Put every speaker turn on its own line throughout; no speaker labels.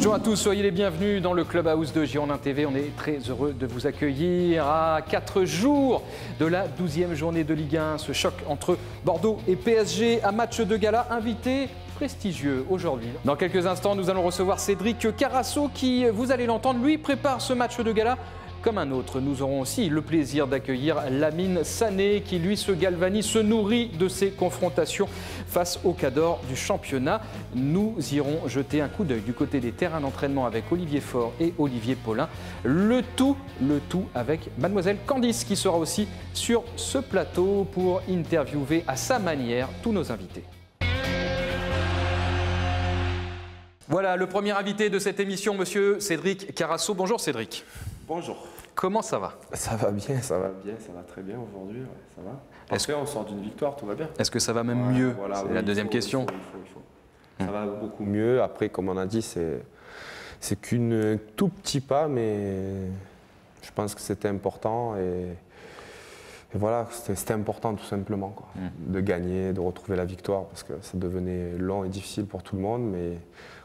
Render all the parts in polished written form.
Bonjour à tous, soyez les bienvenus dans le Clubhouse de Girondin TV. On est très heureux de vous accueillir à 4 jours de la 12e journée de Ligue 1. Ce choc entre Bordeaux et PSG, un match de gala invité prestigieux aujourd'hui. Dans quelques instants, nous allons recevoir Cédric Carasso qui, vous allez l'entendre, lui prépare ce match de gala comme un autre. Nous aurons aussi le plaisir d'accueillir Lamine Sané qui, lui, se galvanise, se nourrit de ses confrontations face aux cadors du championnat. Nous irons jeter un coup d'œil du côté des terrains d'entraînement avec Olivier Faure et Olivier Paulin. Le tout avec Mademoiselle Candice qui sera aussi sur ce plateau pour interviewer à sa manière tous nos invités. Voilà le premier invité de cette émission, monsieur Cédric Carasso. Bonjour Cédric.
Bonjour.
Comment ça va?
Ça va bien, ça va très bien aujourd'hui, ouais, ça va. Après, on sort d'une victoire, tout va bien.
Est-ce que ça va même mieux?
Voilà,
c'est la deuxième question.
Il faut. Ça va beaucoup mieux. Après, comme on a dit, c'est qu'un tout petit pas, mais je pense que c'était important. Et voilà, c'était important tout simplement, quoi, de gagner, de retrouver la victoire, parce que ça devenait long et difficile pour tout le monde. Mais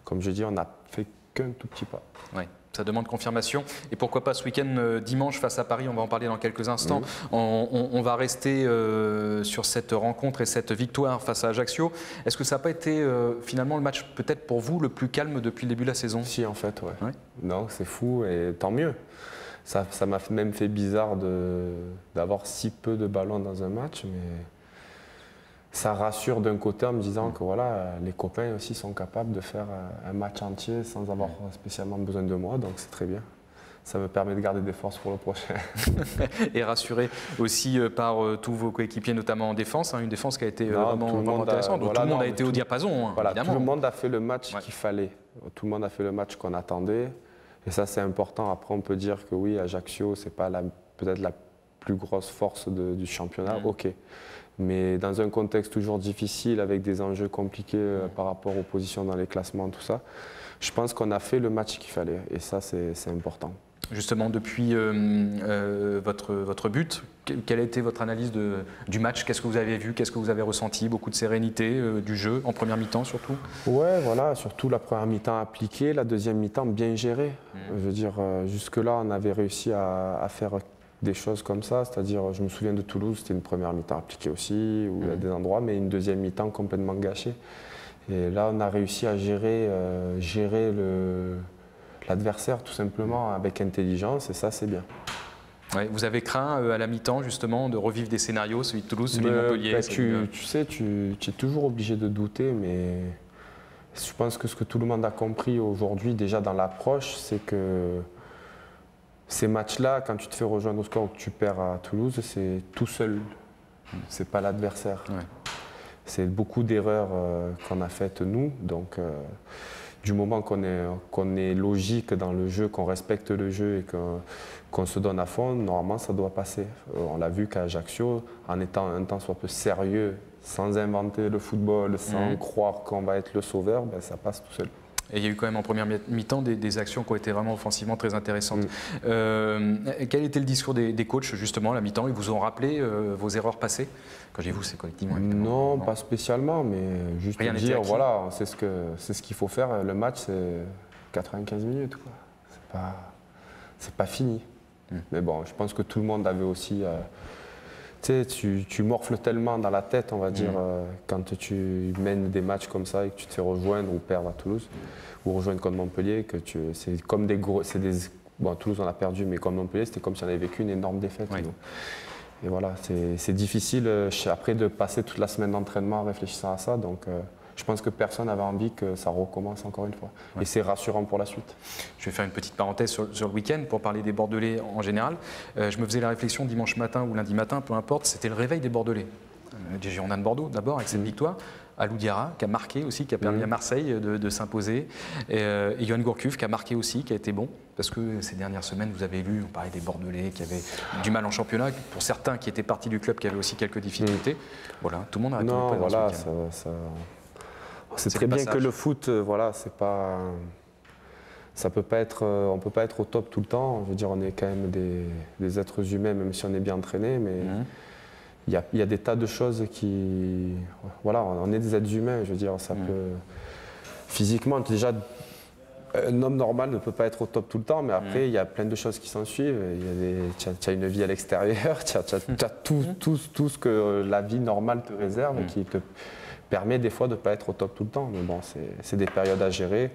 comme je dis, on n'a fait qu'un tout petit pas.
Oui. Ça demande confirmation. Et pourquoi pas ce week-end, dimanche, face à Paris, on va en parler dans quelques instants. On va rester sur cette rencontre et cette victoire face à Ajaccio. Est-ce que ça n'a pas été finalement le match peut-être pour vous le plus calme depuis le début de la saison?
Si, en fait, ouais. Non, c'est fou et tant mieux. Ça m'a même fait bizarre d'avoir si peu de ballons dans un match, mais ça rassure d'un côté en me disant que voilà, les copains aussi sont capables de faire un match entier sans avoir spécialement besoin de moi, donc c'est très bien. Ça me permet de garder des forces pour le prochain.
Et rassuré aussi par tous vos coéquipiers, notamment en défense, une défense qui a été vraiment intéressante. Tout le monde a été au diapason,
voilà,
évidemment.
Tout le monde a fait le match qu'il fallait. Tout le monde a fait le match qu'on attendait. Et ça, c'est important. Après, on peut dire que oui, Ajaccio, ce n'est pas peut-être la plus grosse force du championnat. OK. Mais dans un contexte toujours difficile, avec des enjeux compliqués par rapport aux positions dans les classements, tout ça, je pense qu'on a fait le match qu'il fallait. Et ça, c'est important.
Justement, depuis votre but, quelle a été votre analyse du match? Qu'est-ce que vous avez vu? Qu'est-ce que vous avez ressenti? Beaucoup de sérénité du jeu, en première mi-temps surtout? Ouais,
voilà, surtout la première mi-temps appliquée, la deuxième mi-temps bien gérée. Je veux dire, jusque-là, on avait réussi à faire des choses comme ça, c'est-à-dire, je me souviens de Toulouse, c'était une première mi-temps appliquée aussi, où il y a des endroits, mais une deuxième mi-temps complètement gâchée. Et là, on a réussi à gérer l'adversaire tout simplement avec intelligence, et ça, c'est bien.
Ouais, vous avez craint à la mi-temps, justement, de revivre des scénarios, celui de Toulouse, celui de Montpellier?
Tu sais, tu es toujours obligé de douter, mais je pense que ce que tout le monde a compris aujourd'hui, déjà dans l'approche, c'est que ces matchs-là, quand tu te fais rejoindre au score ou que tu perds à Toulouse, c'est tout seul. C'est pas l'adversaire. Ouais. C'est beaucoup d'erreurs qu'on a faites nous. Donc, du moment qu'on est logique dans le jeu, qu'on respecte le jeu et qu'on se donne à fond, normalement, ça doit passer. On l'a vu qu'à Ajaccio, en étant un temps soit peu sérieux, sans inventer le football, sans croire qu'on va être le sauveur, ben, ça passe tout seul.
Et il y a eu quand même en première mi-temps des actions qui ont été vraiment offensivement très intéressantes. Quel était le discours des coachs justement à la mi-temps? Ils vous ont rappelé vos erreurs passées? Quand j'ai vu, c'est collectivement évidemment.
Non, pas spécialement, mais juste dire, voilà, c'est ce qu'il faut faire. Le match, c'est 95 minutes, quoi. C'est pas fini. Mais bon, je pense que tout le monde avait aussi... tu sais, tu morfles tellement dans la tête, on va dire, quand tu mènes des matchs comme ça et que tu te fais rejoindre ou perdre à Toulouse, ou rejoindre contre Montpellier, que c'est comme des gros... Bon, à Toulouse, on a perdu, mais comme Montpellier, c'était comme si on avait vécu une énorme défaite. Oui. Et voilà, c'est difficile après de passer toute la semaine d'entraînement en réfléchissant à ça. Donc, je pense que personne n'avait envie que ça recommence encore une fois. Ouais. Et c'est rassurant pour la suite. Je vais faire une petite parenthèse sur le week-end pour parler des Bordelais en général. Je me faisais la réflexion dimanche matin ou lundi matin, peu importe, c'était le réveil des Bordelais. Des Girondins de Bordeaux d'abord avec cette victoire. Alou Diarra qui a marqué aussi, qui a permis à Marseille de s'imposer. Et Yoann Gourcuff qui a marqué aussi, qui a été bon. Parce que ces dernières semaines, vous avez lu, on parlait des Bordelais qui avaient du mal en championnat. Pour certains qui étaient partis du club qui avaient aussi quelques difficultés. Voilà, tout le monde a répondu. Non, voilà, c'est très bien que le foot, voilà, c'est pas... Ça peut pas être, on peut pas être au top tout le temps. Je veux dire, on est quand même des êtres humains, même si on est bien entraîné, mais il y a des tas de choses qui... Voilà, on est des êtres humains, je veux dire, ça peut... Physiquement, déjà, Un homme normal ne peut pas être au top tout le temps, mais après, il y a plein de choses qui s'en suivent. Tu as une vie à l'extérieur, tu as tout ce que la vie normale te réserve et qui te permet des fois de ne pas être au top tout le temps. Mais bon, c'est des périodes à gérer.